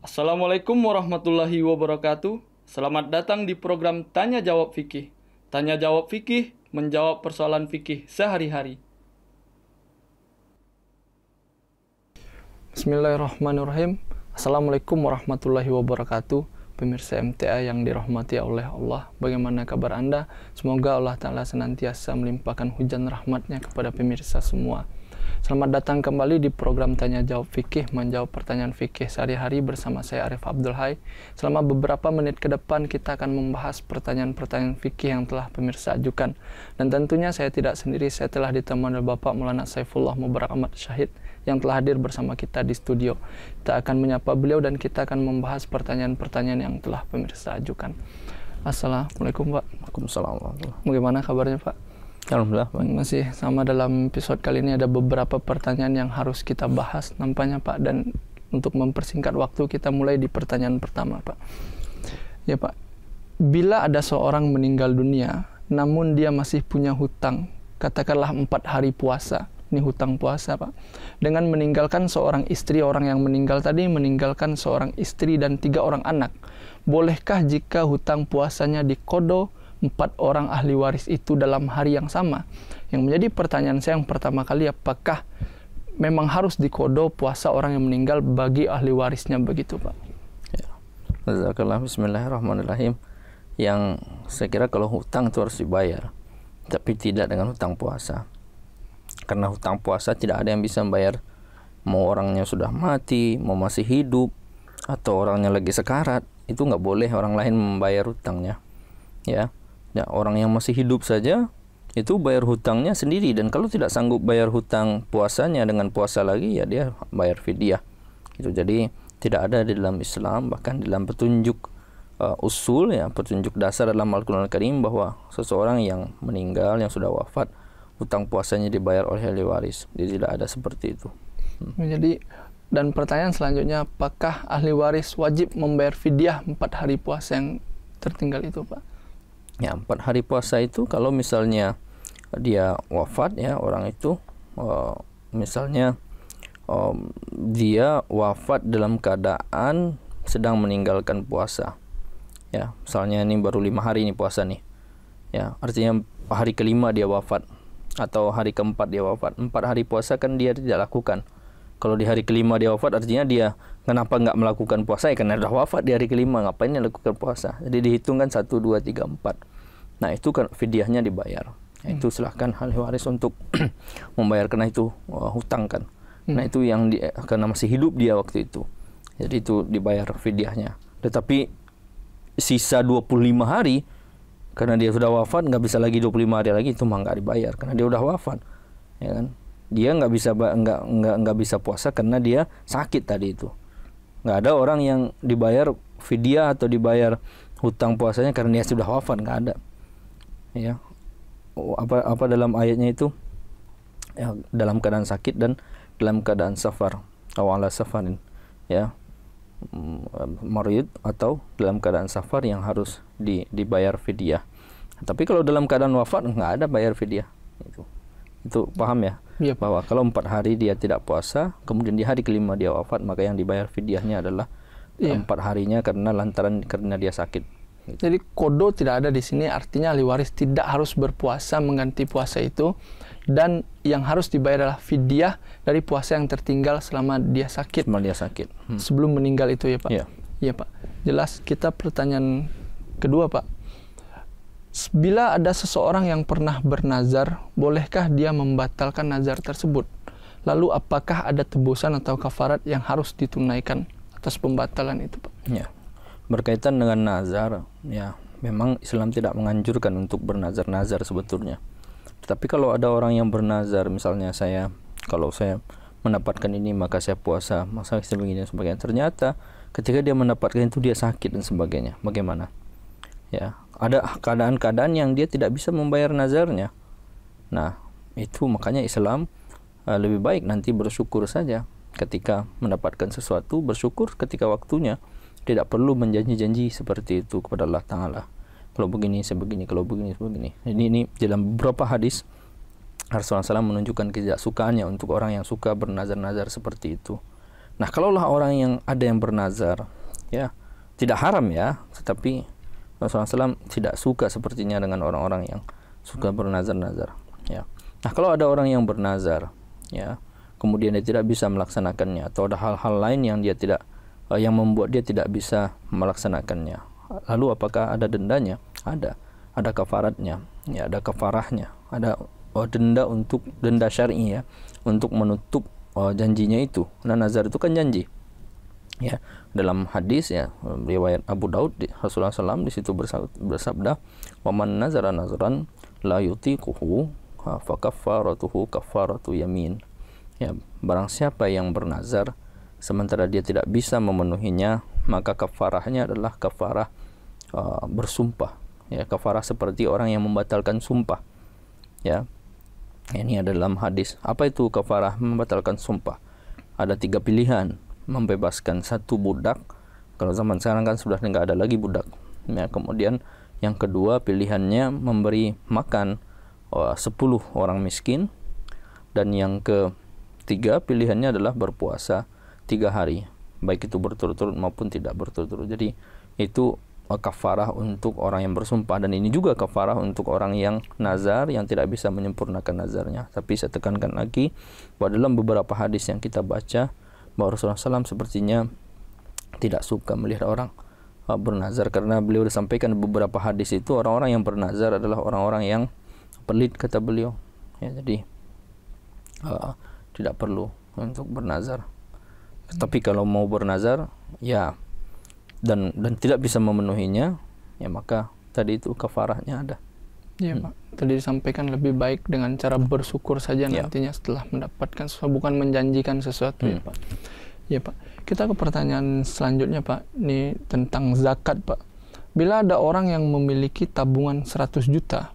Assalamualaikum warahmatullahi wabarakatuh. Selamat datang di program Tanya Jawab Fikih. Tanya Jawab Fikih, menjawab persoalan fikih sehari-hari. Bismillahirrahmanirrahim. Assalamualaikum warahmatullahi wabarakatuh. Pemirsa MTA yang dirahmati oleh Allah, bagaimana kabar Anda? Semoga Allah Ta'ala senantiasa melimpahkan hujan rahmatnya kepada pemirsa semua. Selamat datang kembali di program Tanya Jawab Fikih, menjawab pertanyaan fikih sehari-hari bersama saya Arif Abdul Hai. Selama beberapa menit ke depan kita akan membahas pertanyaan-pertanyaan fikih yang telah pemirsa ajukan. Dan tentunya saya tidak sendiri, saya telah ditemani oleh Bapak Maulana Saifullah Mubarak Ahmad Syahid yang telah hadir bersama kita di studio. Kita akan menyapa beliau dan kita akan membahas pertanyaan-pertanyaan yang telah pemirsa ajukan. Assalamualaikum Pak. Waalaikumsalam. Bagaimana kabarnya Pak? Alhamdulillah. Masih sama. Dalam episode kali ini ada beberapa pertanyaan yang harus kita bahas nampaknya Pak, dan untuk mempersingkat waktu kita mulai di pertanyaan pertama Pak. Ya Pak, bila ada seorang meninggal dunia namun dia masih punya hutang, katakanlah 4 hari puasa, ini hutang puasa Pak, dengan meninggalkan seorang istri, orang yang meninggal tadi meninggalkan seorang istri dan 3 orang anak, bolehkah jika hutang puasanya dikodo 4 orang ahli waris itu dalam hari yang sama? Yang menjadi pertanyaan saya yang pertama kali, apakah memang harus dikodo puasa orang yang meninggal bagi ahli warisnya begitu Pak? Ya. Jazakallah. Bismillahirrahmanirrahim. Yang saya kira kalau hutang itu harus dibayar, tapi tidak dengan hutang puasa. Karena hutang puasa tidak ada yang bisa membayar, mau orangnya sudah mati, mau masih hidup, atau orangnya lagi sekarat, itu nggak boleh orang lain membayar hutangnya. Ya, orang yang masih hidup saja itu bayar hutangnya sendiri, dan kalau tidak sanggup bayar hutang puasanya dengan puasa lagi, ya dia bayar fidyah. Itu jadi tidak ada di dalam Islam, bahkan dalam petunjuk usul, ya petunjuk dasar dalam Al-Quran Al-Karim, bahwa seseorang yang meninggal, yang sudah wafat, hutang puasanya dibayar oleh ahli waris. Jadi tidak ada seperti itu. Jadi, dan pertanyaan selanjutnya, apakah ahli waris wajib membayar fidyah 4 hari puasa yang tertinggal itu Pak? Ya, 4 hari puasa itu kalau misalnya dia wafat, ya orang itu misalnya dia wafat dalam keadaan sedang meninggalkan puasa, ya misalnya ini baru 5 hari ini puasa nih, ya artinya hari kelima dia wafat atau hari keempat dia wafat. 4 hari puasa kan dia tidak lakukan. Kalau di hari kelima dia wafat, artinya dia kenapa nggak melakukan puasa? Ya karena sudah wafat di hari kelima, ngapain dia lakukan puasa? Jadi dihitungkan 1, 2, 3, 4. Nah itu kan fidyahnya dibayar. Nah, itu silahkan ahli waris untuk membayar, karena itu hutang kan. Nah itu yang karena masih hidup dia waktu itu, jadi itu dibayar fidyahnya. Tetapi sisa 25 hari, karena dia sudah wafat, nggak bisa lagi 25 hari lagi, itu mah nggak dibayar karena dia udah wafat, ya kan. Dia nggak bisa puasa karena dia sakit tadi itu. Nggak ada orang yang dibayar fidyah atau dibayar hutang puasanya karena dia sudah wafat, nggak ada. Ya, apa dalam ayatnya itu, ya, dalam keadaan sakit dan dalam keadaan safar atau ala safarin, ya, marid atau dalam keadaan safar yang harus dibayar fidyah. Tapi kalau dalam keadaan wafat nggak ada bayar fidyah. Itu paham ya? Ya, bahwa kalau 4 hari dia tidak puasa, kemudian di hari kelima dia wafat, maka yang dibayar fidyahnya adalah 4 harinya karena dia sakit. Gitu. Jadi kodo tidak ada di sini, artinya ahli waris tidak harus berpuasa mengganti puasa itu, dan yang harus dibayar adalah fidyah dari puasa yang tertinggal selama dia sakit. Sebelum meninggal itu ya Pak? Iya Pak. Jelas. Kita pertanyaan kedua Pak. Bila ada seseorang yang pernah bernazar, bolehkah dia membatalkan nazar tersebut? Lalu apakah ada tebusan atau kafarat yang harus ditunaikan atas pembatalan itu Pak? Ya. Berkaitan dengan nazar, ya memang Islam tidak menganjurkan untuk bernazar-nazar sebetulnya. Tetapi kalau ada orang yang bernazar, misalnya kalau saya mendapatkan ini maka saya puasa, masa sebegini dan sebagainya. Ternyata ketika dia mendapatkan itu dia sakit dan sebagainya. Bagaimana? Ya, ada keadaan-keadaan yang dia tidak bisa membayar nazarnya. Nah, itu makanya Islam lebih baik nanti bersyukur saja ketika mendapatkan sesuatu, bersyukur ketika waktunya. Tidak perlu menjanji-janji seperti itu kepada Allah Ta'ala. Kalau begini, sebegini, kalau begini, sebegini. Ini dalam beberapa hadis Rasulullah SAW menunjukkan ketidaksukaannya untuk orang yang suka bernazar-nazar seperti itu. Nah, kalaulah orang yang ada yang bernazar, ya. Tidak haram ya, tetapi Rasulullah SAW tidak suka sepertinya dengan orang-orang yang suka bernazar-nazar, ya. Nah, kalau ada orang yang bernazar, ya, kemudian dia tidak bisa melaksanakannya, atau ada hal-hal lain yang dia tidak yang membuat dia tidak bisa melaksanakannya, lalu apakah ada dendanya? Ada kafaratnya, ya, ada kafarahnya, ada denda syar'i, ya, untuk menutup janjinya itu. Nah, nazar itu kan janji, ya. Dalam hadis, ya, riwayat Abu Daud, Rasulullah SAW di situ bersabda, "Wa man nazara nazran la yutiquhu fa kaffaratuhu kaffaratu yamin." Ya, barang siapa yang bernazar sementara dia tidak bisa memenuhinya, maka kafarahnya adalah kafarah bersumpah, ya, kafarah seperti orang yang membatalkan sumpah, ya. Ini ada dalam hadis. Apa itu kafarah membatalkan sumpah? Ada 3 pilihan: membebaskan 1 budak, kalau zaman sekarang kan sudah nggak ada lagi budak, ya. Kemudian yang kedua pilihannya memberi makan 10 orang miskin, dan yang ketiga pilihannya adalah berpuasa 3 hari, baik itu berturut-turut maupun tidak berturut-turut. Jadi itu kafarah untuk orang yang bersumpah, dan ini juga kafarah untuk orang yang nazar yang tidak bisa menyempurnakan nazarnya. Tapi saya tekankan lagi bahwa dalam beberapa hadis yang kita baca, bahwa Rasulullah SAW sepertinya tidak suka melihat orang bernazar, karena beliau sudah sampaikan beberapa hadis itu orang-orang yang bernazar adalah orang-orang yang pelit, kata beliau, ya. Jadi tidak perlu untuk bernazar. Tapi kalau mau bernazar, ya, dan tidak bisa memenuhinya, ya, maka tadi itu kafarahnya ada. Iya, Pak. Tadi disampaikan lebih baik dengan cara bersyukur saja nantinya setelah mendapatkan sesuatu, bukan menjanjikan sesuatu, ya, Pak. Ya, Pak. Kita ke pertanyaan selanjutnya, Pak. Ini tentang zakat, Pak. Bila ada orang yang memiliki tabungan 100 juta,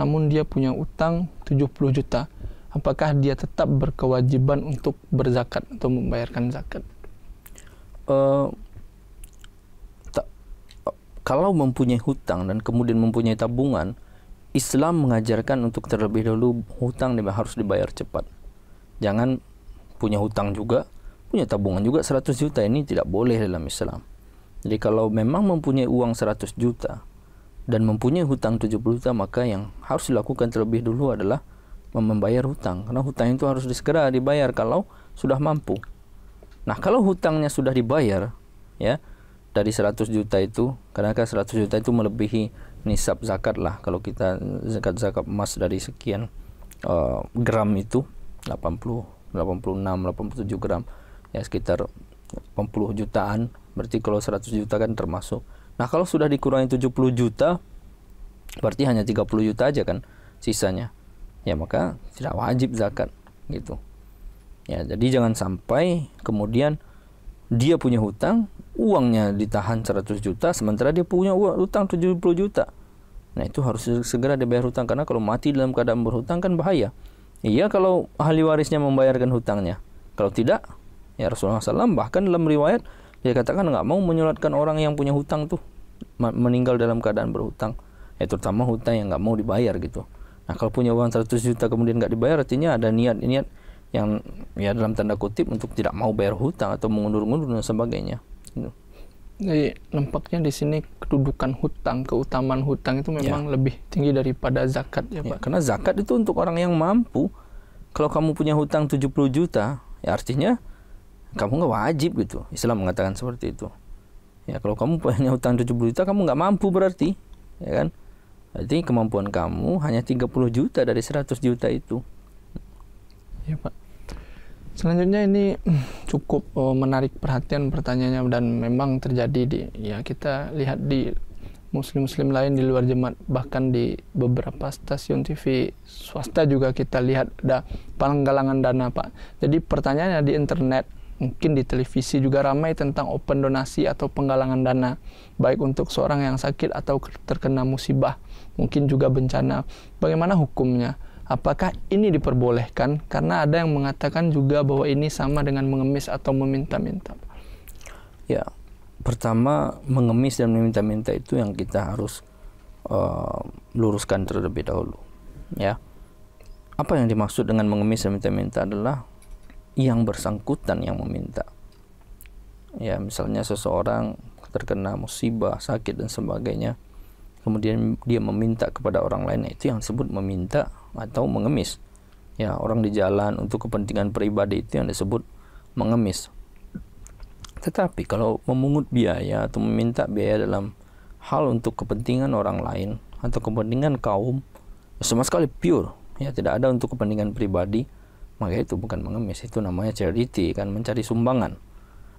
namun dia punya utang 70 juta, apakah dia tetap berkewajiban untuk berzakat atau membayarkan zakat? Kalau mempunyai hutang dan kemudian mempunyai tabungan, Islam mengajarkan untuk terlebih dahulu hutang harus dibayar cepat. Jangan punya hutang juga, punya tabungan juga 100 juta, ini tidak boleh dalam Islam. Jadi kalau memang mempunyai uang 100 juta dan mempunyai hutang 70 juta, maka yang harus dilakukan terlebih dulu adalah membayar hutang, karena hutang itu harus segera dibayar kalau sudah mampu. Nah, kalau hutangnya sudah dibayar, ya, dari 100 juta itu, karena kan 100 juta itu melebihi nisab zakat lah. Kalau kita zakat emas dari sekian gram itu 86, 87 gram, ya, sekitar 80 jutaan. Berarti kalau 100 juta kan termasuk. Nah, kalau sudah dikurangi 70 juta, berarti hanya 30 juta aja kan sisanya, ya, maka tidak wajib zakat, gitu, ya. Jadi jangan sampai kemudian dia punya hutang, uangnya ditahan 100 juta, sementara dia punya hutang 70 juta. Nah, itu harus segera dibayar hutang, karena kalau mati dalam keadaan berhutang kan bahaya. Iya, kalau ahli warisnya membayarkan hutangnya. Kalau tidak, ya, Rasulullah SAW bahkan dalam riwayat dia katakan nggak mau menyolatkan orang yang punya hutang tuh meninggal dalam keadaan berhutang, ya, terutama hutang yang nggak mau dibayar, gitu. Nah, kalau punya uang 100 juta kemudian nggak dibayar, artinya ada niat yang, ya, dalam tanda kutip untuk tidak mau bayar hutang atau mengundur-undur dan sebagainya. Jadi nampaknya di sini kedudukan hutang, keutamaan hutang itu memang lebih tinggi daripada zakat, ya, Pak. Karena zakat itu untuk orang yang mampu. Kalau kamu punya hutang 70 juta, ya, artinya kamu nggak wajib, gitu. Islam mengatakan seperti itu. Ya, kalau kamu punya hutang 70 juta, kamu nggak mampu berarti, ya kan? Berarti kemampuan kamu hanya 30 juta dari 100 juta itu. Ya, Pak. Selanjutnya ini cukup menarik perhatian pertanyaannya, dan memang terjadi ya, kita lihat di muslim-muslim lain di luar jemaat, bahkan di beberapa stasiun TV swasta juga kita lihat ada penggalangan dana, Pak. Jadi pertanyaannya di internet, mungkin di televisi juga ramai tentang open donasi atau penggalangan dana, baik untuk seorang yang sakit atau terkena musibah, mungkin juga bencana. Bagaimana hukumnya? Apakah ini diperbolehkan? Karena ada yang mengatakan juga bahwa ini sama dengan mengemis atau meminta-minta. Ya, pertama, mengemis dan meminta-minta itu yang kita harus luruskan terlebih dahulu, ya. Apa yang dimaksud dengan mengemis dan meminta-minta adalah yang bersangkutan yang meminta, ya misalnya seseorang terkena musibah, sakit dan sebagainya, kemudian dia meminta kepada orang lain, itu yang disebut meminta atau mengemis. Ya, orang di jalan untuk kepentingan pribadi itu yang disebut mengemis. Tetapi kalau memungut biaya atau meminta biaya dalam hal untuk kepentingan orang lain atau kepentingan kaum, sama sekali pure, ya tidak ada untuk kepentingan pribadi, maka itu bukan mengemis, itu namanya charity, kan, mencari sumbangan.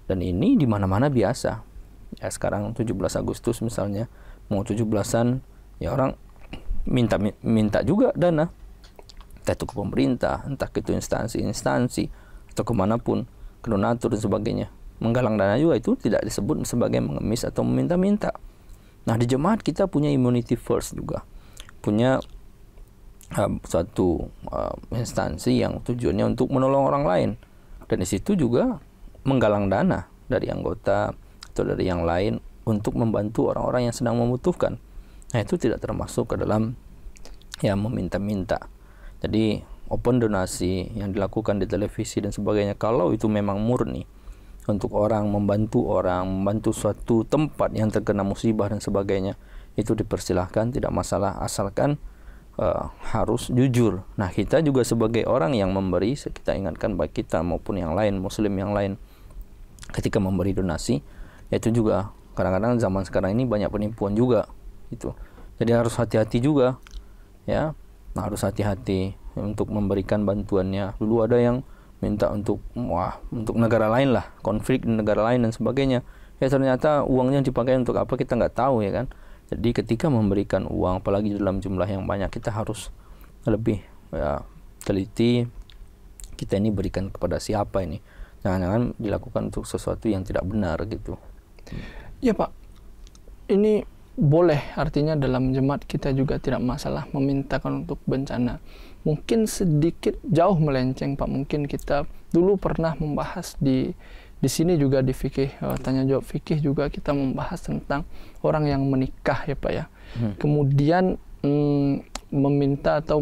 Dan ini di mana-mana biasa. Ya sekarang 17 Agustus misalnya, mau 17-an, ya orang minta juga dana, entah itu ke pemerintah, entah itu instansi atau kemanapun, ke donatur dan sebagainya. Menggalang dana juga itu tidak disebut sebagai mengemis atau meminta-minta. Nah, di jemaat kita punya immunity first juga, punya suatu instansi yang tujuannya untuk menolong orang lain, dan di situ juga menggalang dana dari anggota atau dari yang lain untuk membantu orang-orang yang sedang membutuhkan. Nah, itu tidak termasuk ke dalam yang meminta-minta. Jadi open donasi yang dilakukan di televisi dan sebagainya, kalau itu memang murni untuk orang, membantu suatu tempat yang terkena musibah dan sebagainya, itu dipersilahkan, tidak masalah, asalkan harus jujur. Nah, kita juga sebagai orang yang memberi, kita ingatkan baik kita maupun yang lain, muslim yang lain, ketika memberi donasi, itu juga kadang-kadang zaman sekarang ini banyak penipuan juga gitu. Jadi harus hati-hati juga, ya. Nah, harus hati-hati untuk memberikan bantuannya. Dulu ada yang minta untuk negara lain lah, konflik di negara lain dan sebagainya. Ya ternyata uangnya dipakai untuk apa kita nggak tahu, ya kan. Jadi ketika memberikan uang, apalagi dalam jumlah yang banyak, kita harus lebih teliti. Kita ini berikan kepada siapa ini? Jangan-jangan dilakukan untuk sesuatu yang tidak benar gitu. Ya Pak, ini boleh, artinya dalam jemaat kita juga tidak masalah memintakan untuk bencana. Mungkin sedikit jauh melenceng Pak, mungkin kita dulu pernah membahas di sini juga di fikih, tanya jawab fikih juga kita membahas tentang orang yang menikah ya Pak ya. Kemudian meminta atau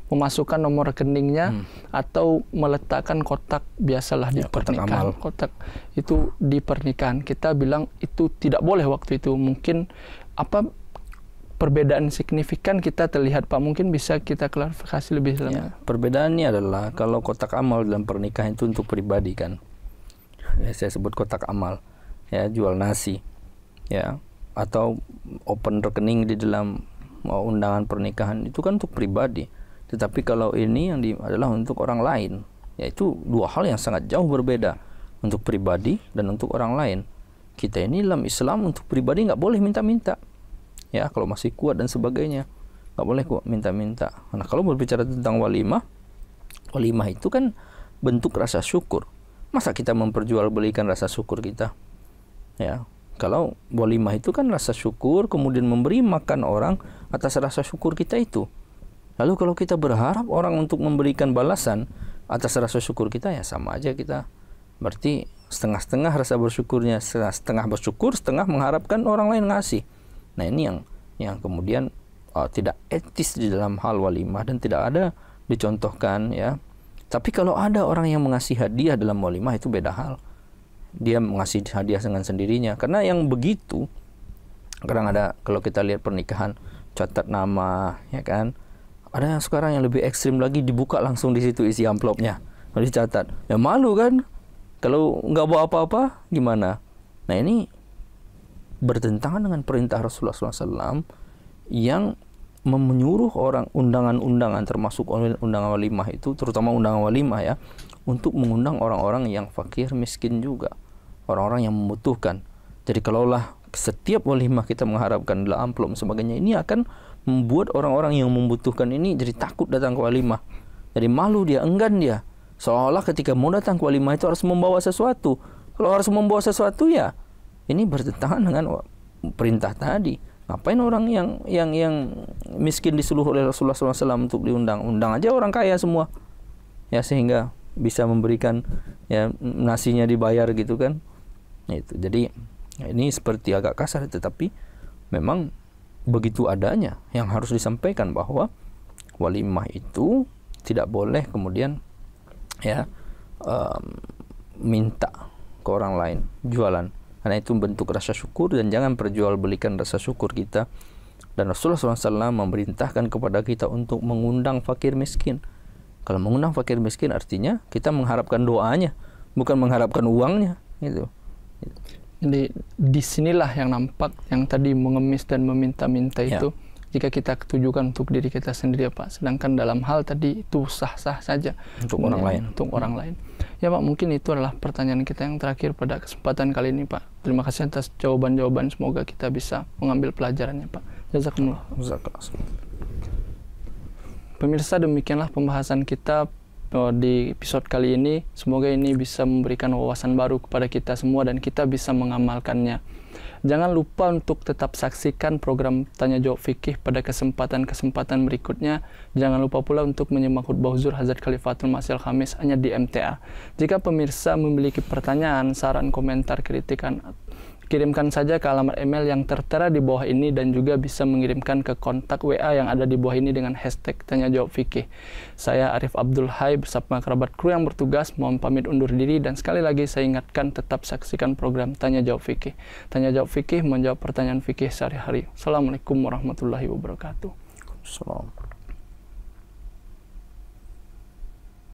memasukkan nomor rekeningnya atau meletakkan kotak, biasalah di pernikahan, kotak itu di pernikahan. Kita bilang itu tidak boleh waktu itu. Mungkin apa perbedaan signifikan kita terlihat Pak, mungkin bisa kita klarifikasi lebih dalam. Ya, perbedaannya adalah kalau kotak amal dalam pernikahan itu untuk pribadi, kan, ya, saya sebut kotak amal, ya, jual nasi, ya, atau open rekening di dalam undangan pernikahan itu kan untuk pribadi. Tetapi kalau ini yang adalah untuk orang lain, yaitu dua hal yang sangat jauh berbeda, untuk pribadi dan untuk orang lain. Kita ini dalam Islam untuk pribadi nggak boleh minta-minta, ya, kalau masih kuat dan sebagainya nggak boleh kok minta-minta. Nah, kalau berbicara tentang walimah itu kan bentuk rasa syukur. Masa kita memperjualbelikan rasa syukur kita, ya? Kalau walimah itu kan rasa syukur, kemudian memberi makan orang atas rasa syukur kita itu. Lalu kalau kita berharap orang untuk memberikan balasan atas rasa syukur kita, ya sama aja kita berarti setengah-setengah rasa bersyukurnya, setengah bersyukur, setengah mengharapkan orang lain ngasih. Nah, ini yang kemudian tidak etis di dalam hal walimah dan tidak ada dicontohkan, ya. Tapi kalau ada orang yang mengasih hadiah dalam walimah, itu beda hal. Dia mengasih hadiah dengan sendirinya, karena yang begitu kadang ada, kalau kita lihat pernikahan catat nama, ya kan. Ada yang sekarang yang lebih ekstrim lagi, dibuka langsung di situ isi amplopnya, lalu dicatat. Ya malu kan, kalau nggak bawa apa-apa gimana? Nah, ini bertentangan dengan perintah Rasulullah SAW yang menyuruh orang undangan-undangan, termasuk undangan walimah itu, terutama undangan walimah, ya, untuk mengundang orang-orang yang fakir miskin juga, orang-orang yang membutuhkan. Jadi kalaulah setiap walimah kita mengharapkan dalam amplop sebagainya, ini akan membuat orang-orang yang membutuhkan ini jadi takut datang ke walimah. Jadi malu dia, enggan dia. Seolah-olah ketika mau datang ke walimah itu harus membawa sesuatu. Kalau harus membawa sesuatu, ya ini bertentangan dengan perintah tadi. Ngapain orang yang miskin disuruh oleh Rasulullah SAW untuk diundang? Undang aja orang kaya semua, ya, sehingga bisa memberikan, ya, nasinya dibayar gitu kan. Itu. Jadi ini seperti agak kasar, tetapi memang begitu adanya yang harus disampaikan, bahwa walimah itu tidak boleh kemudian, ya, minta ke orang lain, jualan. Karena itu bentuk rasa syukur, dan jangan perjualbelikan rasa syukur kita. Dan Rasulullah SAW memerintahkan kepada kita untuk mengundang fakir miskin. Kalau mengundang fakir miskin artinya kita mengharapkan doanya, bukan mengharapkan uangnya. Gitu. Jadi disinilah yang nampak yang tadi mengemis dan meminta-minta itu, jika kita tujukan untuk diri kita sendiri ya Pak. Sedangkan dalam hal tadi itu sah-sah saja untuk orang lain. Untuk orang lain. Ya Pak, mungkin itu adalah pertanyaan kita yang terakhir pada kesempatan kali ini Pak. Terima kasih atas jawaban-jawaban, semoga kita bisa mengambil pelajarannya Pak. Jazakumullah. Pemirsa, demikianlah pembahasan kita di episode kali ini. Semoga ini bisa memberikan wawasan baru kepada kita semua dan kita bisa mengamalkannya. Jangan lupa untuk tetap saksikan program Tanya Jawab Fikih pada kesempatan-kesempatan berikutnya. Jangan lupa pula untuk menyimak khutbah Huzur Hazrat Khalifatul Masih Al-Khamis hanya di MTA. Jika pemirsa memiliki pertanyaan, saran, komentar, kritikan, kirimkan saja ke alamat email yang tertera di bawah ini, dan juga bisa mengirimkan ke kontak WA yang ada di bawah ini dengan hashtag Tanya Jawab Fikih. Saya Arif Abdul Hai bersama kerabat kru yang bertugas mohon pamit undur diri, dan sekali lagi saya ingatkan tetap saksikan program Tanya Jawab Fikih. Tanya Jawab Fikih menjawab pertanyaan fikih sehari-hari. Assalamualaikum warahmatullahi wabarakatuh. Assalamualaikum.